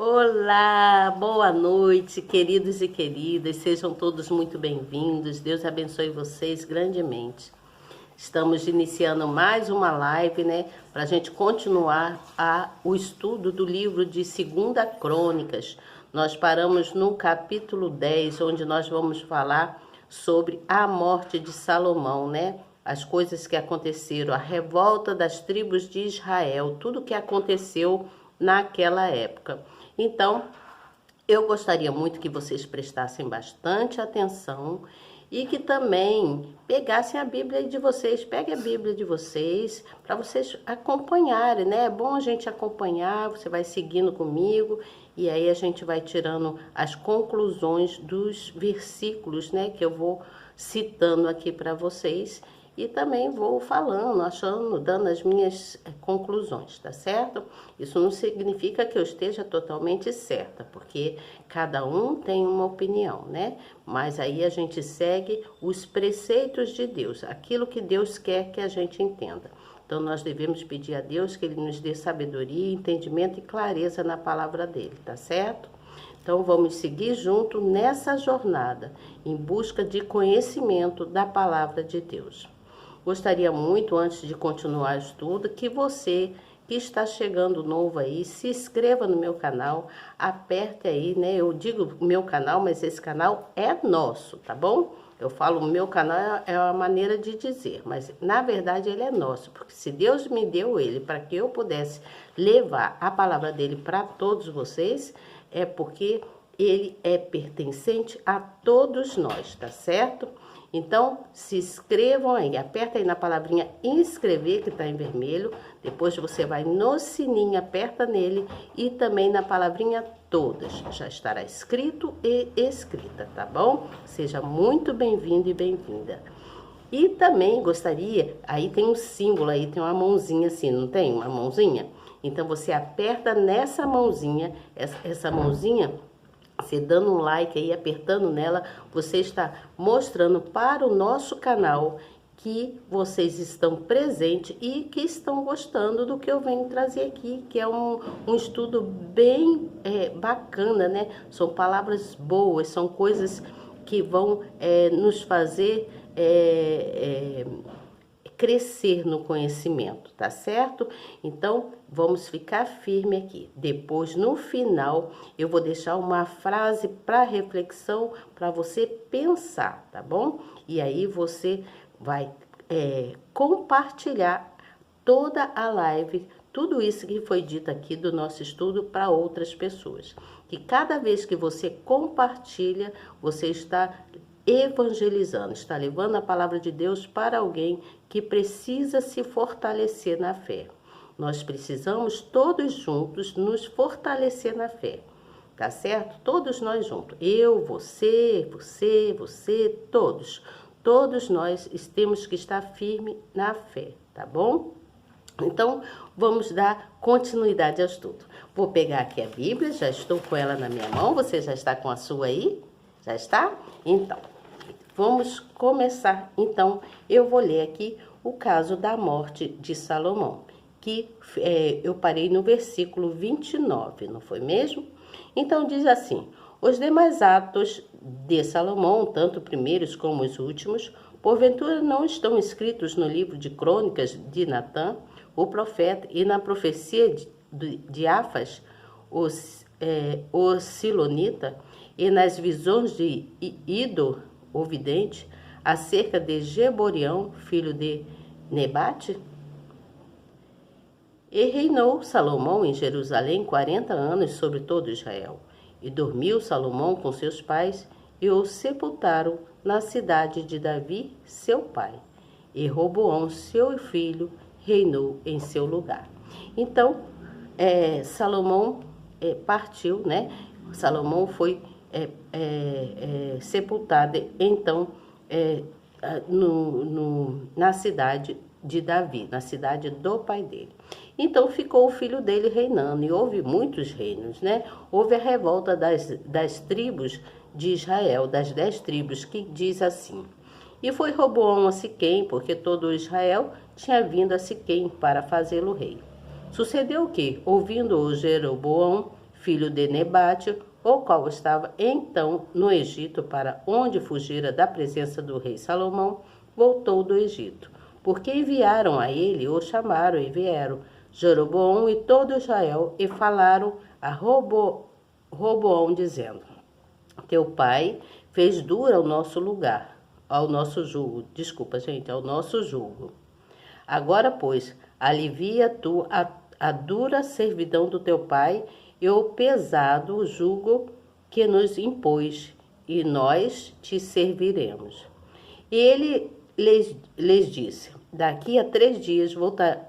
Olá, boa noite, queridos e queridas, sejam todos muito bem-vindos, Deus abençoe vocês grandemente. Estamos iniciando mais uma live, né, para a gente continuar o estudo do livro de 2 Crônicas. Nós paramos no capítulo 10, onde nós vamos falar sobre a morte de Salomão, né? As coisas que aconteceram, a revolta das tribos de Israel, tudo que aconteceu naquela época. Então, eu gostaria muito que vocês prestassem bastante atenção e que também pegassem a Bíblia de vocês, pegue a Bíblia de vocês, para vocês acompanharem, né? É bom a gente acompanhar, você vai seguindo comigo e aí a gente vai tirando as conclusões dos versículos, né? Que eu vou citando aqui para vocês. E também vou falando, achando, dando as minhas conclusões, tá certo? Isso não significa que eu esteja totalmente certa, porque cada um tem uma opinião, né? Mas aí a gente segue os preceitos de Deus, aquilo que Deus quer que a gente entenda. Então nós devemos pedir a Deus que Ele nos dê sabedoria, entendimento e clareza na palavra dele, tá certo? Então vamos seguir junto nessa jornada, em busca de conhecimento da palavra de Deus. Gostaria muito, antes de continuar o estudo, que você que está chegando novo aí, se inscreva no meu canal, aperte aí, né? Eu digo meu canal, mas esse canal é nosso, tá bom? Eu falo meu canal é uma maneira de dizer, mas na verdade ele é nosso, porque se Deus me deu ele para que eu pudesse levar a palavra dele para todos vocês, é porque ele é pertencente a todos nós, tá certo? Então, se inscrevam aí, aperta aí na palavrinha inscrever, que está em vermelho, depois você vai no sininho, aperta nele e também na palavrinha todas, já estará escrito e escrita, tá bom? Seja muito bem-vindo e bem-vinda. E também gostaria, aí tem um símbolo aí, tem uma mãozinha assim, não tem uma mãozinha? Então você aperta nessa mãozinha, essa mãozinha, você dando um like aí, apertando nela, você está mostrando para o nosso canal que vocês estão presentes e que estão gostando do que eu venho trazer aqui, que é um estudo bem bacana, né? São palavras boas, são coisas que vão nos fazer crescer no conhecimento, tá certo? Então, vamos ficar firme aqui. Depois, no final, eu vou deixar uma frase para reflexão, para você pensar, tá bom? E aí você vai compartilhar toda a live, tudo isso que foi dito aqui do nosso estudo para outras pessoas. Que cada vez que você compartilha, você está evangelizando, está levando a palavra de Deus para alguém que precisa se fortalecer na fé. Nós precisamos todos juntos nos fortalecer na fé, tá certo? Todos nós juntos, eu, você, todos nós temos que estar firme na fé, tá bom? Então, vamos dar continuidade ao estudo. Vou pegar aqui a Bíblia, já estou com ela na minha mão, você já está com a sua aí? Já está? Então, vamos começar. Então, eu vou ler aqui o caso da morte de Salomão, que eu parei no versículo 29, não foi mesmo? Então, diz assim: os demais atos de Salomão, tanto primeiros como os últimos, porventura não estão escritos no livro de crônicas de Natã, o profeta, e na profecia de Afas, o Silonita, e nas visões de Ido, o vidente, acerca de Geborião, filho de Nebate? E reinou Salomão em Jerusalém 40 anos sobre todo Israel. E dormiu Salomão com seus pais, e o sepultaram na cidade de Davi, seu pai. E Roboão, seu filho, reinou em seu lugar. Então, Salomão partiu, né? Salomão foi sepultado, então, na cidade de Davi, na cidade do pai dele. Então ficou o filho dele reinando, e houve muitos reinos, né? Houve a revolta das tribos de Israel, das 10 tribos, que diz assim: e foi Roboão a Siquém, porque todo Israel tinha vindo a Siquém para fazê-lo rei. Sucedeu que, ouvindo-o Jeroboão, filho de Nebate, o qual estava então no Egito, para onde fugira da presença do rei Salomão, voltou do Egito. Porque enviaram a ele, o chamaram e vieram Jeroboão e todo Israel, e falaram a Roboão, dizendo: teu pai fez dura ao nosso lugar, ao nosso jugo. Desculpa, gente, ao nosso jugo. Agora, pois, alivia tu a dura servidão do teu pai e o pesado jugo que nos impôs, e nós te serviremos. E ele lhes disse: daqui a 3 dias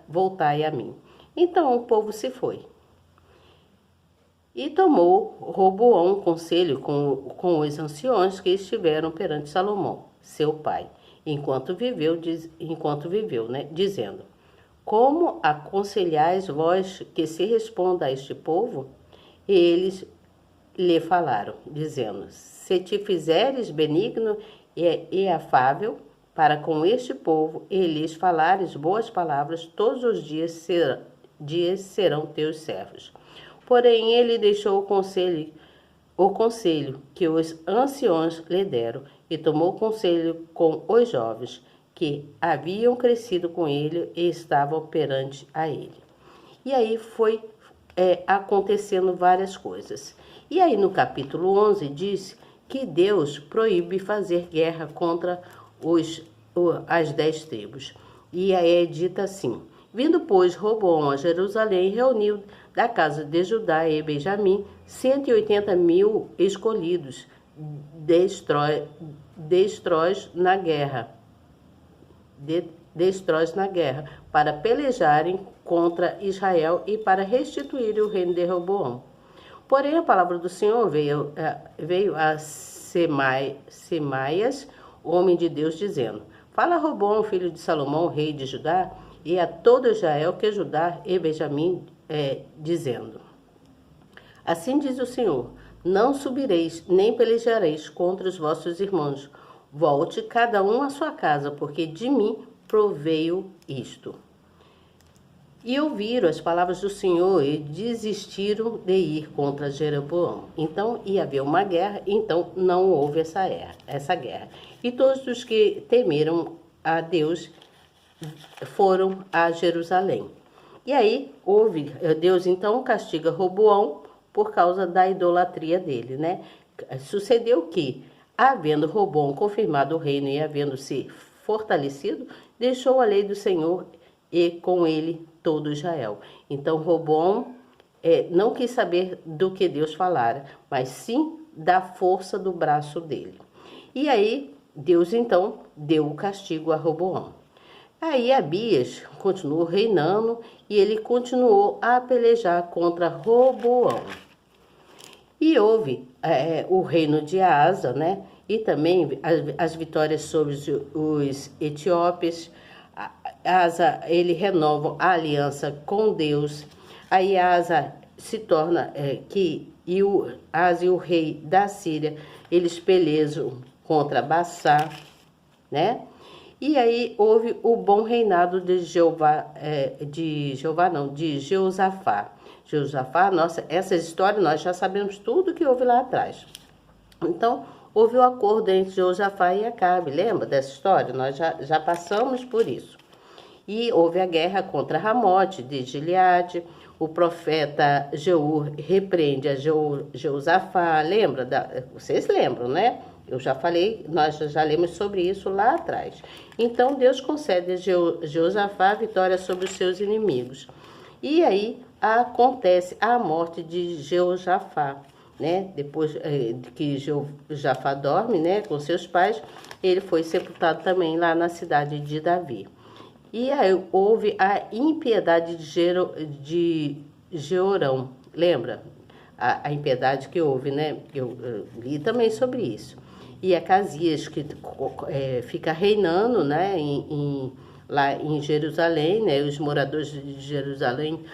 voltai a mim. Então o povo se foi. E tomou Roboão conselho com os anciões que estiveram perante Salomão, seu pai, enquanto viveu, dizendo: como aconselhais vós que se responda a este povo? E eles lhe falaram, dizendo: se te fizeres benigno e afável para com este povo, e lhes falares boas palavras, todos os dias serão teus servos. Porém, ele deixou o conselho que os anciões lhe deram, e tomou conselho com os jovens que haviam crescido com ele e estavam perante a ele. E aí foi acontecendo várias coisas. E aí no capítulo 11 diz que Deus proíbe fazer guerra contra as 10 tribos. E aí é dita assim: vindo, pois, Roboão a Jerusalém, reuniu da casa de Judá e Benjamim 180.000 escolhidos, destróis na guerra, para pelejarem contra Israel e para restituir o reino de Roboão. Porém, a palavra do Senhor veio a Semaias, homem de Deus, dizendo: fala a Roboão, filho de Salomão, rei de Judá, e a todo Israel que Judá e Benjamim, dizendo: assim diz o Senhor: não subireis, nem pelejareis contra os vossos irmãos. Volte cada um à sua casa, porque de mim proveio isto. E ouviram as palavras do Senhor e desistiram de ir contra Jeroboão. Então ia haver uma guerra, então não houve essa guerra. E todos os que temeram a Deus foram a Jerusalém. E aí Deus então castiga Roboão por causa da idolatria dele, né? Sucedeu que, havendo Roboão confirmado o reino e havendo se fortalecido, deixou a lei do Senhor e com ele todo Israel. Então Roboão não quis saber do que Deus falara, mas sim da força do braço dele. E aí Deus então deu o castigo a Roboão. Aí Abias continuou reinando e ele continuou a pelejar contra Roboão. E houve o reino de Asa, né? E também as vitórias sobre os etíopes. Asa, ele renova a aliança com Deus. Aí Asa se torna Asa e o rei da Síria, eles pelejam contra Bassá, né? E aí houve o bom reinado de Jeosafá. Essa história nós já sabemos tudo que houve lá atrás. Então, houve o acordo entre Jeosafá e Acabe. Lembra dessa história? Nós já passamos por isso. E houve a guerra contra Ramote de Gileade. O profeta Jeú repreende a Jeosafá. Lembra? Vocês lembram, né? Eu já falei, nós já lemos sobre isso lá atrás. Então, Deus concede a Jeosafá a vitória sobre os seus inimigos. E aí acontece a morte de Jeosafá, né? Depois que Jeosafá dorme, né, com seus pais, ele foi sepultado também lá na cidade de Davi. E aí houve a impiedade de Jeorão. Lembra? A impiedade que houve, né? Eu li também sobre isso. E Acasias, que fica reinando, né, lá em Jerusalém, né, os moradores de Jerusalém,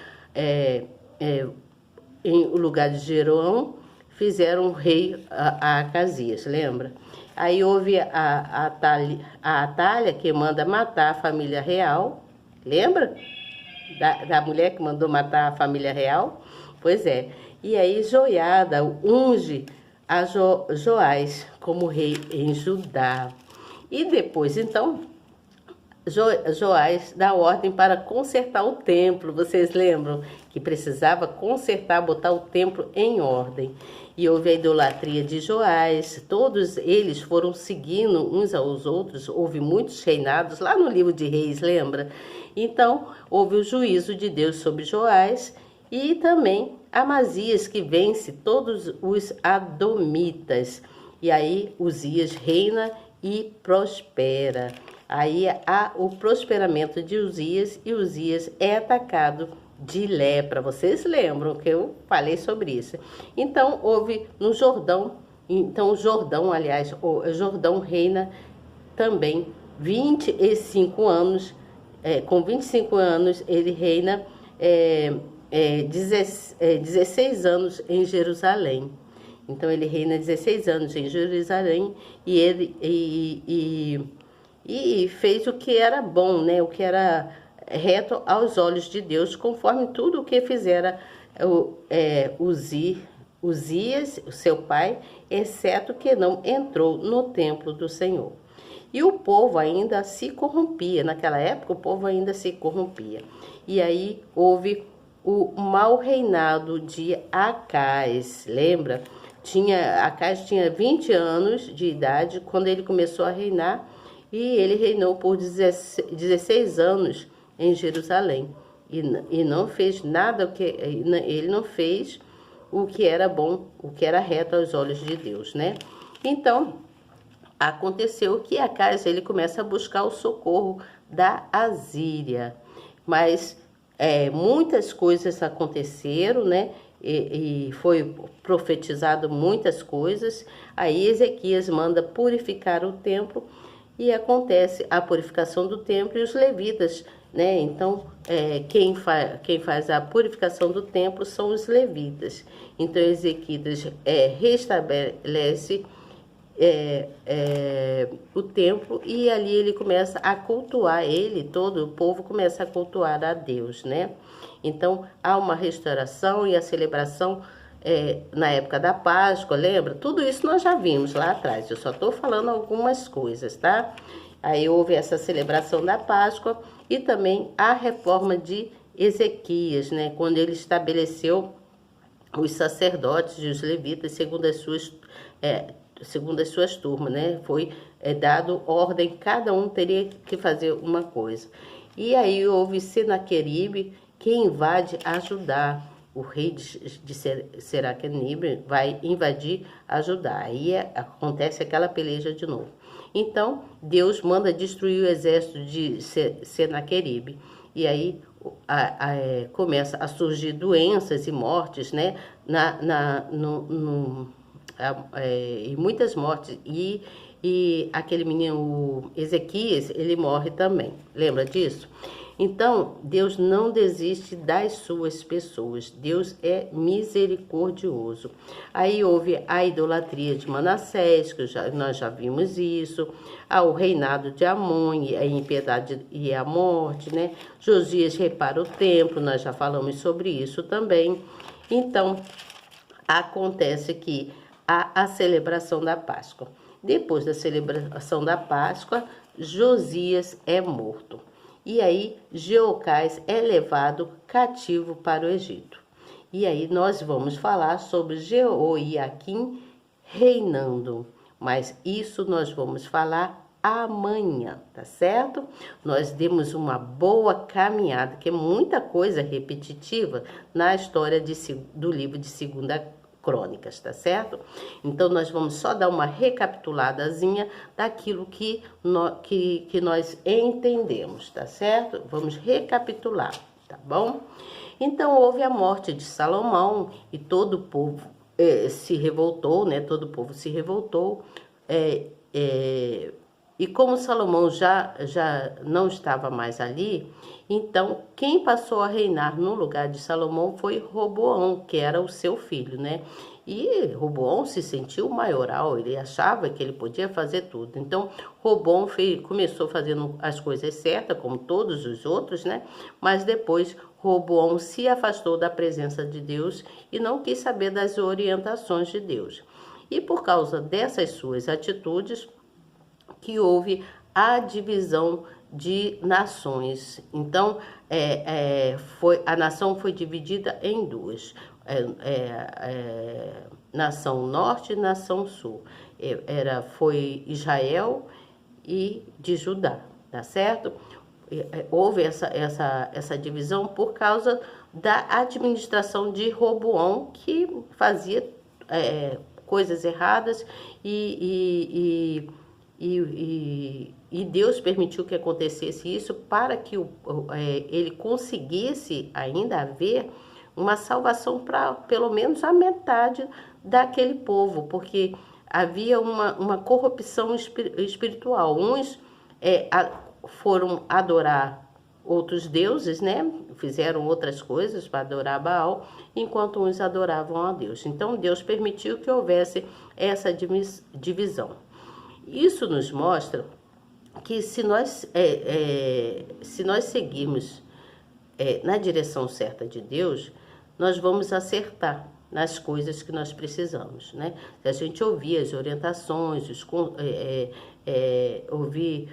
em lugar de Jeroão, fizeram rei a Acasias, lembra? Aí houve a Atália, que manda matar a família real, lembra? Da mulher que mandou matar a família real? Pois é. E aí Joiada unge a Joás como rei em Judá. E depois, então, Joás dá ordem para consertar o templo. Vocês lembram que precisava consertar, botar o templo em ordem. E houve a idolatria de Joás. Todos eles foram seguindo uns aos outros. Houve muitos reinados lá no livro de Reis, lembra? Então, houve o juízo de Deus sobre Joás e também Amazias, que vence todos os adomitas. E aí Uzias reina e prospera. Aí há o prosperamento de Uzias e Uzias é atacado de lepra. Vocês lembram que eu falei sobre isso? Então houve no Jordão, então o Jordão reina também 25 anos, com 25 anos ele reina 16 anos em Jerusalém. Então ele reina 16 anos em Jerusalém e ele e fez o que era bom, né? O que era reto aos olhos de Deus, conforme tudo o que fizera Uzias, o seu pai, exceto que não entrou no templo do Senhor. E o povo ainda se corrompia, naquela época o povo ainda se corrompia. E aí houve o mau reinado de Acais, lembra? Acais tinha 20 anos de idade quando ele começou a reinar, e ele reinou por 16 anos em Jerusalém. E não fez nada, ele não fez o que era bom, o que era reto aos olhos de Deus, né? Então, aconteceu que Acais, ele começa a buscar o socorro da Assíria. Mas muitas coisas aconteceram, né? E foi profetizado muitas coisas. Aí Ezequias manda purificar o templo e acontece a purificação do templo e os levitas, né? Então, quem faz a purificação do templo são os levitas. Então, Ezequias restabelece o templo e ali ele começa a cultuar, todo o povo começa a cultuar a Deus, né? Então, há uma restauração e a celebração na época da Páscoa, lembra? Tudo isso nós já vimos lá atrás, eu só estou falando algumas coisas, tá? Aí houve essa celebração da Páscoa e também a reforma de Ezequias, né? Quando ele estabeleceu os sacerdotes e os levitas segundo as suas turmas, né? Foi dado ordem, cada um teria que fazer uma coisa. E aí houve Senaqueribe, que invade a Judá. O rei de Senaqueribe vai invadir a Judá. Aí acontece aquela peleja de novo. Então, Deus manda destruir o exército de Senaqueribe. E aí começa a surgir doenças e mortes, né? E muitas mortes. E aquele menino, Ezequias, ele morre também. Lembra disso? Então, Deus não desiste das suas pessoas. Deus é misericordioso. Aí houve a idolatria de Manassés, que nós já vimos isso. O reinado de Amon, a impiedade e a morte, né? Josias repara o templo, nós já falamos sobre isso também. Então, acontece que há a celebração da Páscoa. Depois da celebração da Páscoa, Josias é morto. E aí, Jeocás é levado cativo para o Egito. E aí, nós vamos falar sobre Jeoiaquim reinando. Mas isso nós vamos falar amanhã, tá certo? Nós demos uma boa caminhada, que é muita coisa repetitiva na história do livro de 2 Crônicas, tá certo? Então, nós vamos só dar uma recapituladazinha daquilo que nós entendemos, tá certo? Vamos recapitular, tá bom? Então, houve a morte de Salomão e todo o povo se revoltou, né? Todo o povo se revoltou E como Salomão já não estava mais ali, então quem passou a reinar no lugar de Salomão foi Roboão, que era o seu filho, né? E Roboão se sentiu maioral, ele achava que ele podia fazer tudo. Então Roboão começou fazendo as coisas certas, como todos os outros, né? Mas depois Roboão se afastou da presença de Deus e não quis saber das orientações de Deus. E por causa dessas suas atitudes, que houve a divisão de nações. Então, a nação foi dividida em duas. Nação Norte e Nação Sul. Foi Israel e de Judá, tá certo? Houve essa divisão por causa da administração de Roboão, que fazia coisas erradas e Deus permitiu que acontecesse isso para que ele conseguisse ainda haver uma salvação para pelo menos a metade daquele povo, porque havia uma corrupção espiritual. Uns foram adorar outros deuses, né? Fizeram outras coisas para adorar Baal, enquanto uns adoravam a Deus. Então Deus permitiu que houvesse essa divisão. Isso nos mostra que se nós seguirmos na direção certa de Deus, nós vamos acertar nas coisas que nós precisamos, né? Se a gente ouvir as orientações, ouvir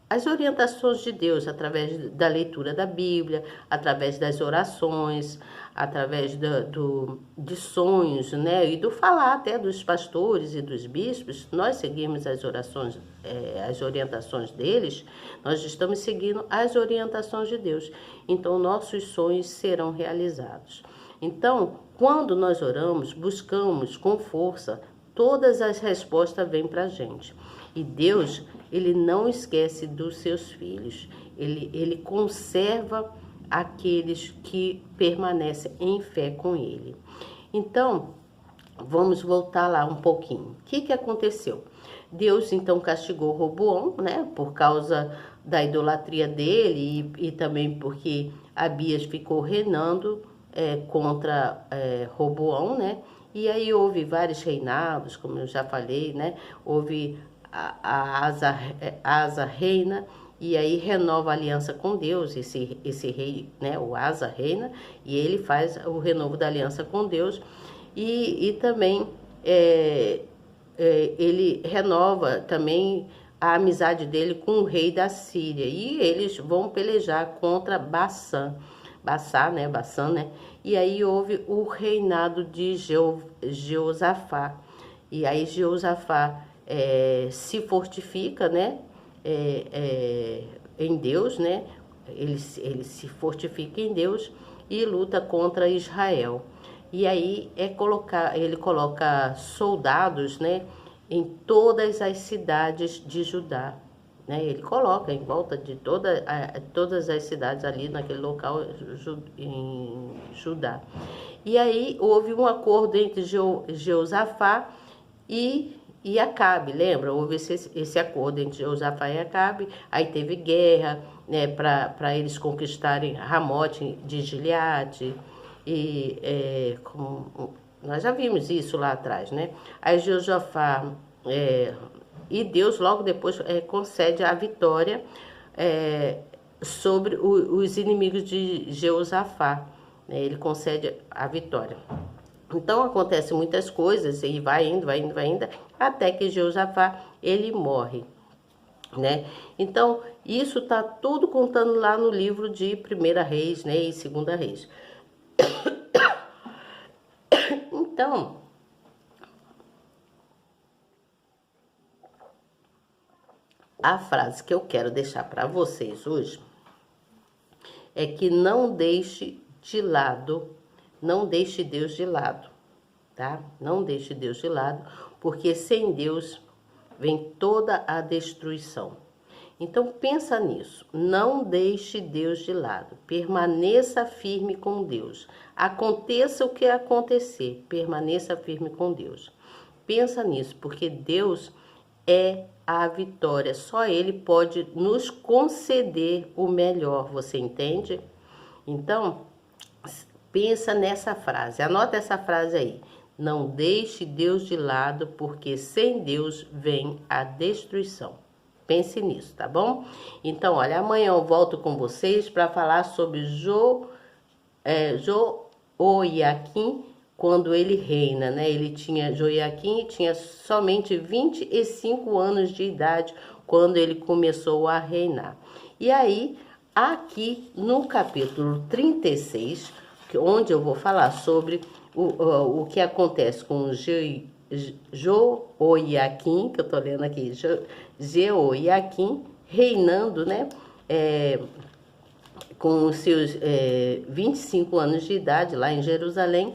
as orientações de Deus através da leitura da Bíblia, através das orações, através de sonhos, né? E do falar até dos pastores e dos bispos, nós seguimos as orações, as orientações deles, nós estamos seguindo as orientações de Deus. Então, nossos sonhos serão realizados. Então, quando nós oramos, buscamos com força, todas as respostas vêm para a gente. E Deus, ele não esquece dos seus filhos. Ele conserva aqueles que permanecem em fé com ele. Então, vamos voltar lá um pouquinho. O que aconteceu? Deus, então, castigou Roboão, né? Por causa da idolatria dele e também porque Abias ficou reinando contra Roboão, né? E aí houve vários reinados, como eu já falei, né? Houve a Asa reina, e aí renova a aliança com Deus, esse rei, né, o Asa reina, e ele faz o renovo da aliança com Deus, e também ele renova também a amizade dele com o rei da Síria, e eles vão pelejar contra Bassã, né? E aí houve o reinado de Jeosafá, e aí Jeosafá se fortifica, né? Em Deus, né? Ele se fortifica em Deus e luta contra Israel. E aí ele coloca soldados, né? Em todas as cidades de Judá, né? Ele coloca em volta de todas as cidades ali naquele local em Judá. E aí houve um acordo entre Jeosafá e Acabe, lembra? Houve esse acordo entre Josafá e Acabe, aí teve guerra, né, para eles conquistarem Ramote de Gileade, e nós já vimos isso lá atrás, né? Aí Josafá, e Deus logo depois concede a vitória sobre os inimigos de Jeosafá, né? Ele concede a vitória. Então acontece muitas coisas e vai indo, até que Jeosafá ele morre, né? Então isso tá tudo contando lá no livro de 1 Reis, né, e 2 Reis. Então a frase que eu quero deixar para vocês hoje é que não deixe Deus de lado, tá? Não deixe Deus de lado, porque sem Deus vem toda a destruição. Então pensa nisso, não deixe Deus de lado, permaneça firme com Deus. Aconteça o que acontecer, permaneça firme com Deus. Pensa nisso, porque Deus é a vitória. Só Ele pode nos conceder o melhor, você entende? Então, pensa nessa frase, anota essa frase aí. Não deixe Deus de lado, porque sem Deus vem a destruição. Pense nisso, tá bom? Então, olha, amanhã eu volto com vocês para falar sobre Joiaquim, quando ele reina, né? Joiaquim tinha somente 25 anos de idade quando ele começou a reinar. E aí, aqui no capítulo 36, onde eu vou falar sobre o que acontece com Joiaquim, que eu tô lendo aqui, Jeoiaquim, reinando, né? Com os seus 25 anos de idade, lá em Jerusalém,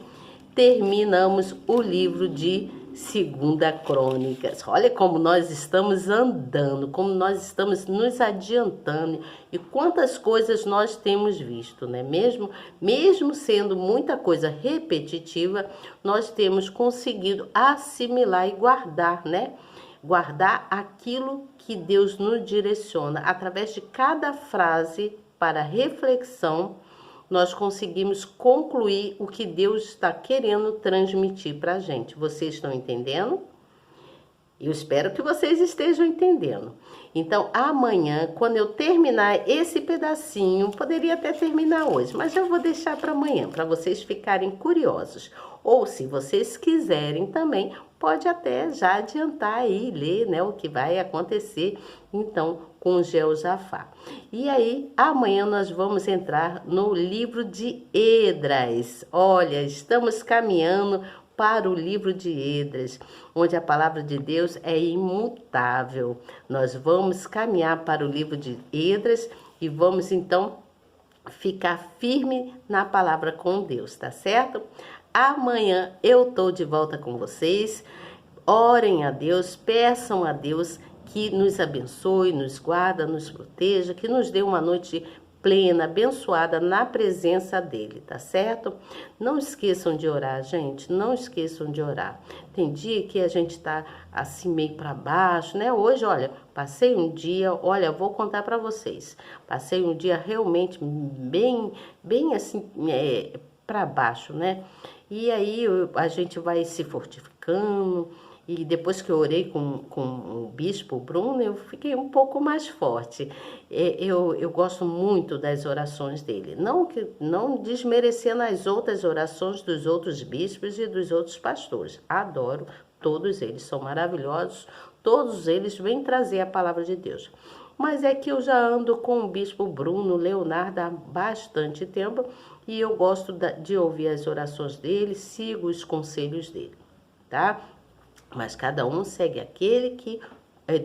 terminamos o livro de 2 Crônicas. Olha como nós estamos andando, como nós estamos nos adiantando e quantas coisas nós temos visto, né? Mesmo sendo muita coisa repetitiva, nós temos conseguido assimilar e guardar, né? Guardar aquilo que Deus nos direciona. Através de cada frase para reflexão, nós conseguimos concluir o que Deus está querendo transmitir para a gente. Vocês estão entendendo? Eu espero que vocês estejam entendendo. Então, amanhã, quando eu terminar esse pedacinho, poderia até terminar hoje, mas eu vou deixar para amanhã, para vocês ficarem curiosos. Ou, se vocês quiserem também, pode até já adiantar aí, ler, né, o que vai acontecer, então, com Jeosafá. E aí, amanhã nós vamos entrar no livro de Esdras. Olha, estamos caminhando para o livro de Esdras, onde a palavra de Deus é imutável. Nós vamos caminhar para o livro de Esdras e vamos, então, ficar firme na palavra com Deus, tá certo? Amanhã eu tô de volta com vocês. Orem a Deus, peçam a Deus que nos abençoe, nos guarda, nos proteja, que nos dê uma noite plena, abençoada na presença dele, tá certo? Não esqueçam de orar, gente, não esqueçam de orar. Tem dia que a gente tá assim meio para baixo, né? Hoje, olha, passei um dia, olha, vou contar para vocês. Passei um dia realmente bem assim, para baixo, né? E aí a gente vai se fortificando. E depois que eu orei com o bispo Bruno, eu fiquei um pouco mais forte. Eu gosto muito das orações dele. Não desmerecendo as outras orações dos outros bispos e dos outros pastores. Adoro, todos eles são maravilhosos. Todos eles vêm trazer a palavra de Deus. Mas é que eu já ando com o bispo Bruno Leonardo há bastante tempo. E eu gosto de ouvir as orações dele, sigo os conselhos dele, tá? Mas cada um segue aquele que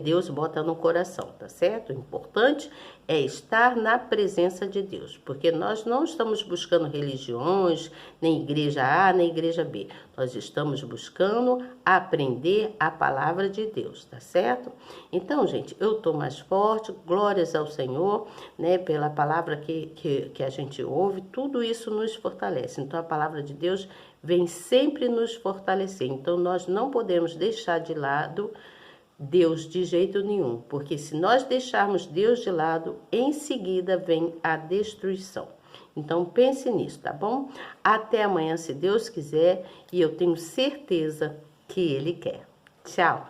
Deus bota no coração, tá certo? O importante é estar na presença de Deus, porque nós não estamos buscando religiões, nem igreja A, nem igreja B. Nós estamos buscando aprender a palavra de Deus, tá certo? Então, gente, eu tô mais forte, glórias ao Senhor, né? Pela palavra que a gente ouve, tudo isso nos fortalece. Então, a palavra de Deus vem sempre nos fortalecer. Então, nós não podemos deixar de lado Deus de jeito nenhum, porque se nós deixarmos Deus de lado, em seguida vem a destruição. Então pense nisso, tá bom? Até amanhã, se Deus quiser, e eu tenho certeza que Ele quer. Tchau!